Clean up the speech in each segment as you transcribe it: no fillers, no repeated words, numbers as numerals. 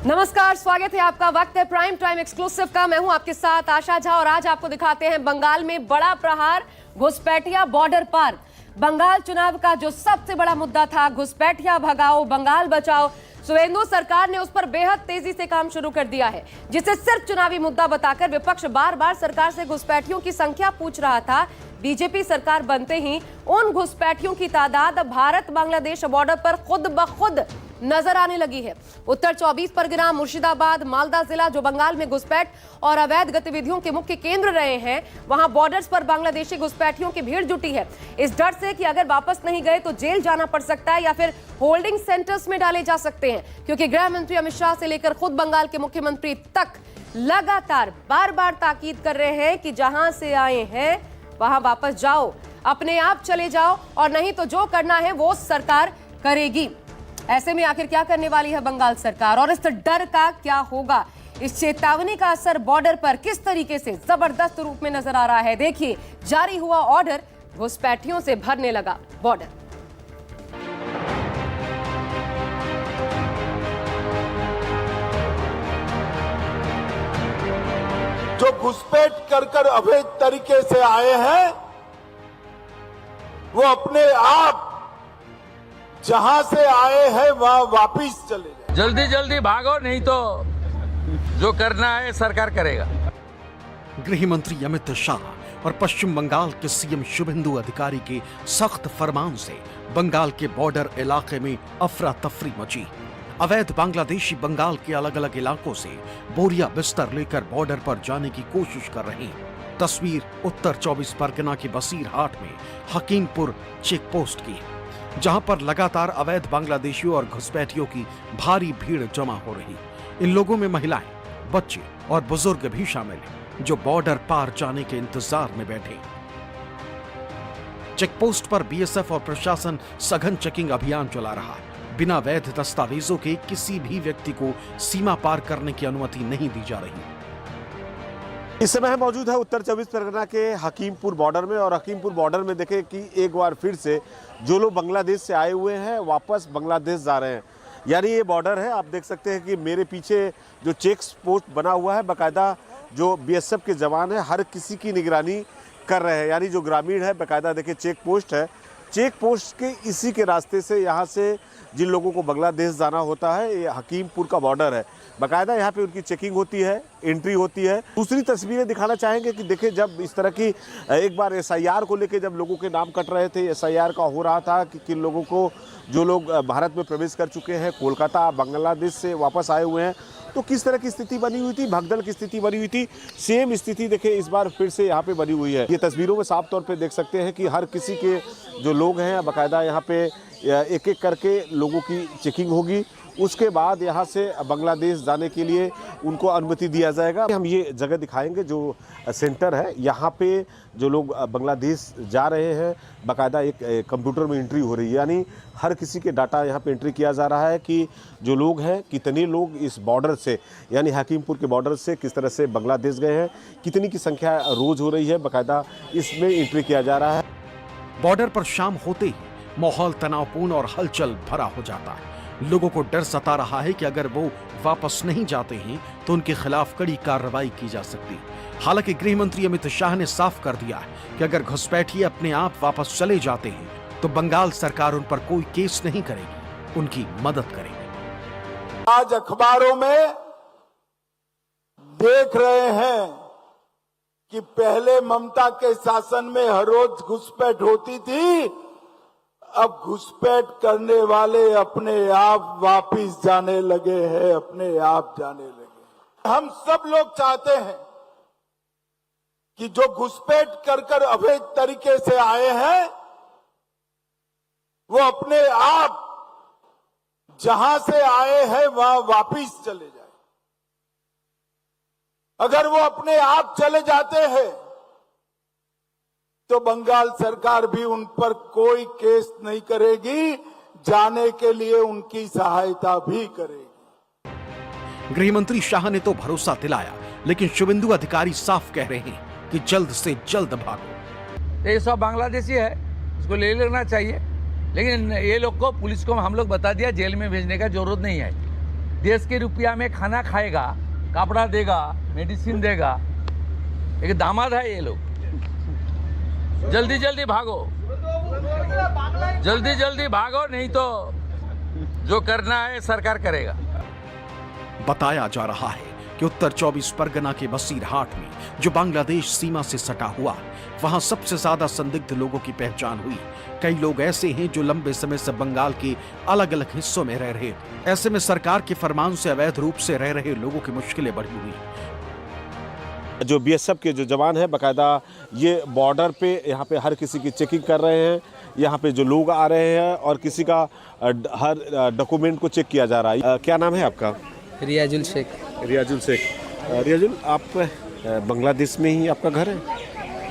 नमस्कार, स्वागत है आपका। वक्त है प्राइम टाइम एक्सक्लूसिव का। मैं हूं आपके साथ आशा झा और आज आपको दिखाते हैं बंगाल में बड़ा प्रहार, घुसपैठिया बॉर्डर पार। बंगाल चुनाव का जो सबसे बड़ा मुद्दा था, घुसपैठिया भगाओ बंगाल बचाओ, सुवेंदु सरकार ने उस पर बेहद तेजी से काम शुरू कर दिया है, जिसे सिर्फ चुनावी मुद्दा बताकर विपक्ष बार बार सरकार से घुसपैठियों की संख्या पूछ रहा था। बीजेपी सरकार बनते ही उन घुसपैठियों की तादाद भारत बांग्लादेश बॉर्डर पर खुद ब खुद नजर आने लगी है। उत्तर 24 परगना, मुर्शिदाबाद, मालदा जिला जो बंगाल में घुसपैठ और अवैध गतिविधियों के मुख्य केंद्र रहे हैं, वहां बॉर्डर्स पर बांग्लादेशी घुसपैठियों की भीड़ जुटी है, इस डर से कि अगर वापस नहीं गए तो जेल जाना पड़ सकता है या फिर होल्डिंग सेंटर्स में डाले जा सकते हैं। क्योंकि गृह मंत्री अमित शाह से लेकर खुद बंगाल के मुख्यमंत्री तक लगातार बार बार ताकीद कर रहे हैं कि जहां से आए हैं वहां वापस जाओ, अपने आप चले जाओ, और नहीं तो जो करना है वो सरकार करेगी। ऐसे में आखिर क्या करने वाली है बंगाल सरकार और इस डर का क्या होगा? इस चेतावनी का असर बॉर्डर पर किस तरीके से जबरदस्त रूप में नजर आ रहा है? देखिए, जारी हुआ ऑर्डर, घुसपैठियों से भरने लगा बॉर्डर। जो घुसपैठ कर अवैध तरीके से आए हैं वो अपने आप जहां से आए हैं वहां वापिस चले जाए। जल्दी जल्दी भागो, नहीं तो जो करना है सरकार करेगा। गृह मंत्री अमित शाह और पश्चिम बंगाल के सीएम शुभेंदु अधिकारी के सख्त फरमान से बंगाल के बॉर्डर इलाके में अफरा तफरी मची। अवैध बांग्लादेशी बंगाल के अलग अलग इलाकों से बोरिया बिस्तर लेकर बॉर्डर पर जाने की कोशिश कर रहे हैं। तस्वीर उत्तर 24 परगना के बसीरहाट में हकीमपुर चेक पोस्ट की, जहां पर लगातार अवैध बांग्लादेशियों और घुसपैठियों की भारी भीड़ जमा हो रही। इन लोगों में महिलाएं, बच्चे और बुजुर्ग भी शामिल हैं, जो बॉर्डर पार जाने के इंतजार में बैठे। चेक पोस्ट पर बीएसएफ और प्रशासन सघन चेकिंग अभियान चला रहा है। बिना वैध दस्तावेजों के किसी भी व्यक्ति को सीमा पार करने की अनुमति नहीं दी जा रही। इस समय मौजूद है उत्तर 24 परगना के हकीमपुर बॉर्डर में, और हकीमपुर बॉर्डर में देखें कि एक बार फिर से जो लोग बांग्लादेश से आए हुए हैं वापस बांग्लादेश जा रहे हैं। यानी ये बॉर्डर है, आप देख सकते हैं कि मेरे पीछे जो चेक पोस्ट बना हुआ है, बाकायदा जो बीएसएफ के जवान है हर किसी की निगरानी कर रहे हैं। यानी जो ग्रामीण है, बाकायदा देखिए चेक पोस्ट है, चेक पोस्ट के इसी के रास्ते से यहाँ से जिन लोगों को बांग्लादेश जाना होता है, ये हकीमपुर का बॉर्डर है, बाकायदा यहाँ पे उनकी चेकिंग होती है, एंट्री होती है। दूसरी तस्वीरें दिखाना चाहेंगे कि देखिए, जब इस तरह की एक बार एसआईआर को लेके जब लोगों के नाम कट रहे थे, एसआईआर का हो रहा था कि किन लोगों को, जो लोग भारत में प्रवेश कर चुके हैं, कोलकाता बांग्लादेश से वापस आए हुए हैं, तो किस तरह की स्थिति बनी हुई थी, भगदड़ की स्थिति बनी हुई थी। सेम स्थिति देखिए इस बार फिर से यहाँ पे बनी हुई है। ये तस्वीरों में साफ तौर पे देख सकते हैं कि हर किसी के जो लोग हैं बाकायदा यहाँ पे एक एक करके लोगों की चेकिंग होगी। उसके बाद यहाँ से बांग्लादेश जाने के लिए उनको अनुमति दिया जाएगा। हम ये जगह दिखाएंगे जो सेंटर है, यहाँ पे जो लोग बांग्लादेश जा रहे हैं बाकायदा एक कंप्यूटर में एंट्री हो रही है। यानी हर किसी के डाटा यहाँ पे एंट्री किया जा रहा है कि जो लोग हैं, कितने लोग इस बॉर्डर से, यानी हकीमपुर के बॉर्डर से किस तरह से बांग्लादेश गए हैं, कितनी की संख्या रोज हो रही है, बाकायदा इसमें एंट्री किया जा रहा है। बॉर्डर पर शाम होते ही माहौल तनावपूर्ण और हलचल भरा हो जाता है। लोगों को डर सता रहा है कि अगर वो वापस नहीं जाते हैं तो उनके खिलाफ कड़ी कार्रवाई की जा सकती। हालांकि गृह मंत्री अमित शाह ने साफ कर दिया है कि अगर घुसपैठिए अपने आप वापस चले जाते हैं तो बंगाल सरकार उन पर कोई केस नहीं करेगी, उनकी मदद करेगी। आज अखबारों में देख रहे हैं कि पहले ममता के शासन में हर रोज घुसपैठ होती थी, अब घुसपैठ करने वाले अपने आप वापिस जाने लगे हैं, अपने आप जाने लगे। हम सब लोग चाहते हैं कि जो घुसपैठ कर अवैध तरीके से आए हैं वो अपने आप जहां से आए हैं वहां वापिस चले जाए। अगर वो अपने आप चले जाते हैं तो बंगाल सरकार भी उन पर कोई केस नहीं करेगी, जाने के लिए उनकी सहायता भी करेगी। गृह मंत्री शाह ने तो भरोसा दिलाया, लेकिन शुभेंदु अधिकारी साफ कह रहे हैं कि जल्द से जल्द भागो। ये सब बांग्लादेशी है, इसको ले लेना चाहिए, लेकिन ये लोग को, पुलिस को हम लोग बता दिया जेल में भेजने का जरूरत नहीं है। देश के रुपया में खाना खाएगा, कपड़ा देगा, मेडिसिन देगा। एक दामाद है ये लोग। जल्दी जल्दी भागो, जल्दी जल्दी भागो, नहीं तो जो करना है सरकार करेगा। बताया जा रहा है कि उत्तर 24 परगना के बसीरहाट में जो बांग्लादेश सीमा से सटा हुआ, वहां सबसे ज्यादा संदिग्ध लोगों की पहचान हुई। कई लोग ऐसे हैं जो लंबे समय से बंगाल के अलग अलग हिस्सों में रह रहे। ऐसे में सरकार के फरमान से अवैध रूप से रह रहे लोगों की मुश्किलें बढ़ी हुई। जो बीएसएफ के जो जवान हैं बाकायदा ये बॉर्डर पे यहाँ पे हर किसी की चेकिंग कर रहे हैं। यहाँ पे जो लोग आ रहे हैं और किसी का हर डॉक्यूमेंट को चेक किया जा रहा है। क्या नाम है आपका? रियाजुल शेख। रियाजुल शेख। रियाजुल, आप बांग्लादेश में ही आपका घर है?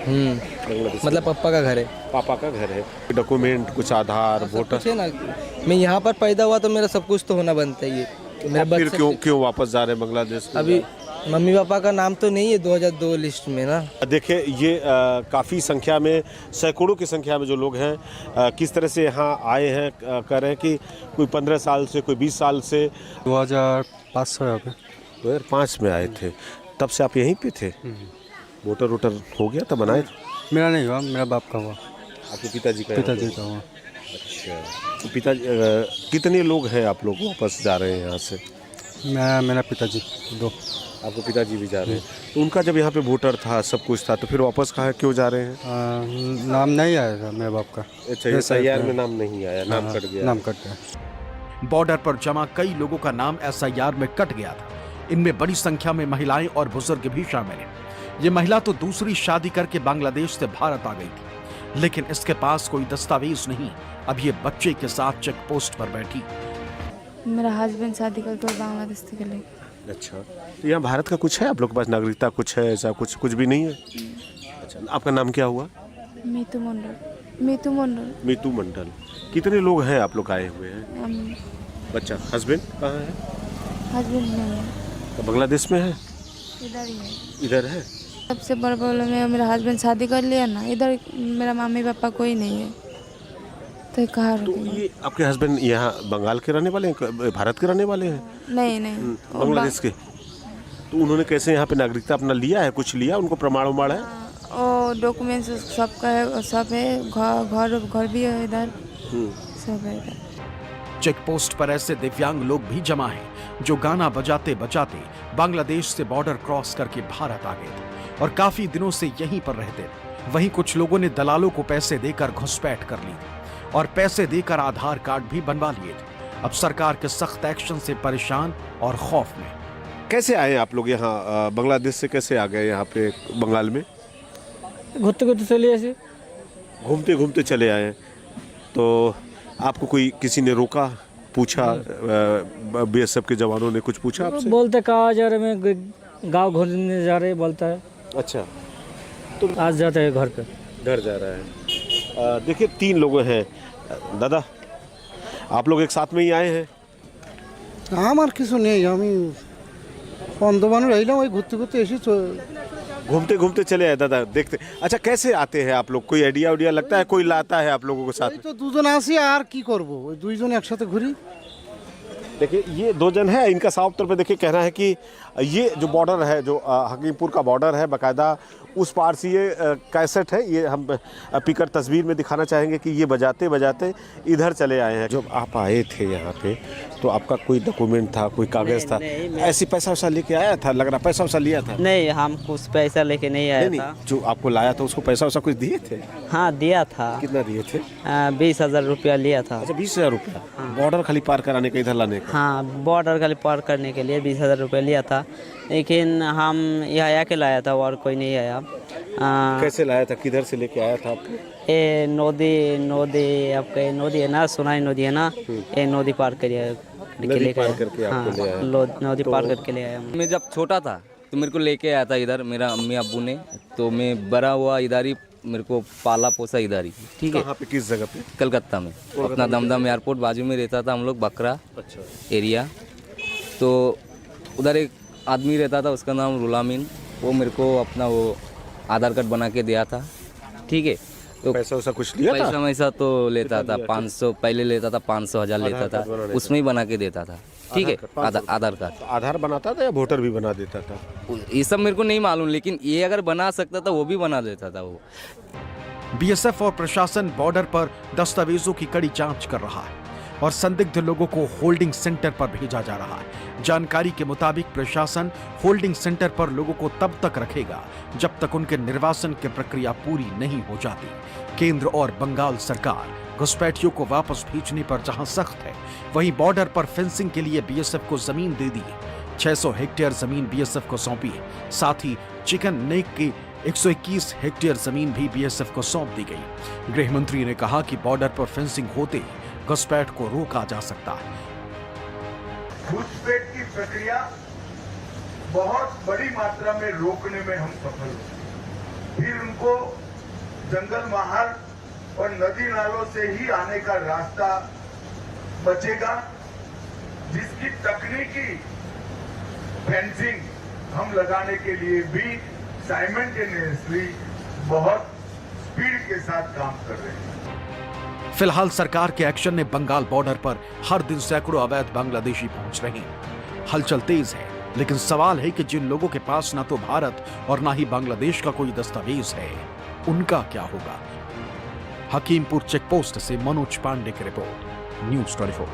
बांग्लादेश मतलब पापा का घर है। पापा का घर है। डॉक्यूमेंट कुछ आधार वोटर कुछ है ना, मैं यहाँ पर पैदा हुआ तो मेरा सब कुछ तो होना बनता है। ये मेरा फिर बच्चा क्यों वापस जा रहे हैं बांग्लादेश में? अभी मम्मी पापा का नाम तो नहीं है 2002 लिस्ट में ना। देखिए ये काफ़ी संख्या में, सैकड़ों की संख्या में जो लोग हैं किस तरह से यहाँ आए हैं, कह रहे हैं कि कोई 15 साल से, कोई 20 साल से। 2005 से यहाँ पे 2005 में आए थे, तब से आप यहीं पे थे? वोटर हो गया था, बनाए? मेरा नहीं हुआ, मेरा बाप का हुआ। आपके पिताजी का? पिताजी का हुआ। अच्छा, तो पिताजी कितने लोग हैं आप लोग वापस जा रहे हैं यहाँ से? मेरा पिताजी 2। आपको पिताजी भी जा रहे हैं, तो उनका जब यहाँ पे वोटर था, सब कुछ था, तो फिर वापस कहाँ क्यों जा रहे हैं? नाम नहीं आया था मेरे बाप का। अच्छा, एसआईआर में नाम नहीं आया, नाम कट गया। नाम कट गया। बॉर्डर पर जमा कई लोगों का नाम एसआईआर में कट गया था। इनमें बड़ी संख्या में महिलाएं और बुजुर्ग भी शामिल हैं। ये महिला तो दूसरी शादी करके बांग्लादेश से भारत आ गई थी, लेकिन इसके पास कोई दस्तावेज नहीं। अब ये बच्चे के साथ चेक पोस्ट पर बैठी। मेरा हस्बैंड शादी करके बांग्लादेश से गए। अच्छा, तो यहाँ भारत का कुछ है आप लोग के पास? नागरिकता कुछ है? ऐसा कुछ भी नहीं है? अच्छा, आपका नाम क्या हुआ? मीतू मंडल। मीतू मंडल। मीतू मंडल। कितने लोग हैं आप लोग आए हुए हैं? बच्चा, हस्बैंड कहाँ है? हस्बैंड नहीं है, तो बांग्लादेश में है? इधर ही है। इधर है? सबसे बड़ा प्रॉब्लम है मेरा हस्बैंड शादी कर लिया ना, इधर मेरा मम्मी पापा कोई नहीं है, तो कहाँ तो रुकेंगे? ये आपके हस्बैंड यहाँ बंगाल के रहने वाले हैं, भारत के रहने वाले हैं? नहीं बांग्लादेश के। तो उन्होंने कैसे यहाँ पे नागरिकता अपना लिया है? कुछ लिया? उनको प्रमाण उमाण है? और डॉक्यूमेंट्स सबका है, सब है। घर भी है इधर, सब है इधर। चेक पोस्ट पर ऐसे दिव्यांग लोग भी जमा हैं जो गाना बजाते बजाते बांग्लादेश से बॉर्डर क्रॉस करके भारत आ गए थे और काफी दिनों से यहीं पर रहते थे। वहीं कुछ लोगों ने दलालों को पैसे देकर घुसपैठ कर ली और पैसे देकर आधार कार्ड भी बनवा लिए थे। अब सरकार के सख्त एक्शन से परेशान और खौफ में। कैसे आए आप लोग यहाँ? बांग्लादेश से कैसे आ गए यहाँ पे बंगाल में? घूमते चले ऐसे, घूमते घूमते चले आए। तो आपको कोई किसी ने रोका, पूछा? बीएसएफ के जवानों ने कुछ पूछा आपसे? बोलते कहाँ जा रहे, मैं गांव घूमने जा रहे बोलता है। अच्छा, तो आज जाता है घर पे। घर जा रहा है। देखिए 3 लोग हैं। दादा, आप लोग एक साथ में ही आए हैं? আমার কিছু নেই, আমি বন্ধবান রইলাম, ওই ঘুরতে ঘুরতে এসে घूमते घूमते चले आए। दादा देखते, अच्छा कैसे आते हैं आप लोग? कोई आइडिया उडिया लगता है? कोई लाता है आप लोगों को साथ में? তো দুজন আছি আর কি করব, ওই দুইজন একসাথে ঘুরি। देखिए ये 2 जन है, इनका साफ तौर पे देखिए कहना है कि ये जो बॉर्डर है, जो हकीमपुर का बॉर्डर है, बाकायदा उस पार से ये कैसेट है। ये हम पिकर तस्वीर में दिखाना चाहेंगे कि ये बजाते बजाते इधर चले आए हैं। जब आप आए थे यहाँ पे तो आपका कोई डॉक्यूमेंट था, कोई कागज था? ऐसी पैसा वैसा लेके आया था? लग रहा पैसा वैसा लिया था? नहीं, हम कुछ पैसा लेके नहीं आया था। जो आपको लाया था उसको पैसा वैसा कुछ दिए थे? हाँ, दिया था। कितना दिए थे? 20,000 रुपया लिया था। अच्छा, 20,000 रुपया बॉर्डर खाली पार कराने का, इधर लाने का? हाँ, बॉर्डर खाली पार करने के लिए 20,000 रुपया लिया था, लेकिन हम यहाँ आके लाया था और कोई नहीं आया। कैसे लाया था? किधर से लेके आया था आपको? ये नदी आपका नदी है ना, सुनाई नदी है ना, ये नदी पार नदी पार करके आपको ले आया? नदी पार करके ले आया। मैं जब छोटा था तो मेरे को लेके आया था इधर मेरा अम्मी अब्बू ने, तो मैं बड़ा हुआ इधर ही, मेरे को पाला पोसा इधर ही। ठीक है। कहाँ पे, किस जगह पे? कलकत्ता में, अपना दमदम एयरपोर्ट बाजू में रहता था हम लोग, बकरा एरिया। तो उधर एक आदमी रहता था, उसका नाम रुलामीन। वो मेरे को अपना वो आधार कार्ड बना के दिया था। ठीक है। तो पैसा वैसा कुछ लिया था? पैसा तो लेता था 500, पहले लेता था 500 1000 लेता था, उसमें ही बना के देता था। ठीक है, आधार कार्ड, आधार कार्ड। तो आधार बनाता था या वोटर भी बना देता था? ये सब मेरे को नहीं मालूम, लेकिन ये अगर बना सकता था वो भी बना देता था वो। बीएसएफ और प्रशासन बॉर्डर पर दस्तावेजों की कड़ी जांच कर रहा है और संदिग्ध लोगों को होल्डिंग सेंटर पर भेजा जा रहा है। जानकारी के मुताबिक प्रशासन होल्डिंग सेंटर पर लोगों को तब तक रखेगा जब तक उनके निर्वासन की प्रक्रिया पूरी नहीं हो जाती। केंद्र और बंगाल सरकार घुसपैठियों को वापस भेजने पर जहां सख्त है, वहीं बॉर्डर पर फेंसिंग के लिए बीएसएफ को जमीन दे दी है। 600 हेक्टेयर जमीन बीएसएफ को सौंपी है। साथ ही चिकन नेक की 121 हेक्टेयर जमीन भी बीएसएफ को सौंप दी गई। गृह मंत्री ने कहा कि बॉर्डर पर फेंसिंग होते ही घुसपैठ को रोका जा सकता है। घुसपैठ की प्रक्रिया बहुत बड़ी मात्रा में रोकने में हम सफल हुए। फिर उनको जंगल महाल और नदी नालों से ही आने का रास्ता बचेगा, जिसकी तकनीकी फेंसिंग हम लगाने के लिए भी साइमल्टेनियसली बहुत स्पीड के साथ काम कर रहे हैं। फिलहाल सरकार के एक्शन ने बंगाल बॉर्डर पर हर दिन सैकड़ों अवैध बांग्लादेशी पहुंच रहे हैं। हलचल तेज है, लेकिन सवाल है कि जिन लोगों के पास ना तो भारत और ना ही बांग्लादेश का कोई दस्तावेज है, उनका क्या होगा। हकीमपुर चेकपोस्ट से मनोज पांडे की रिपोर्ट, न्यूज़ 24।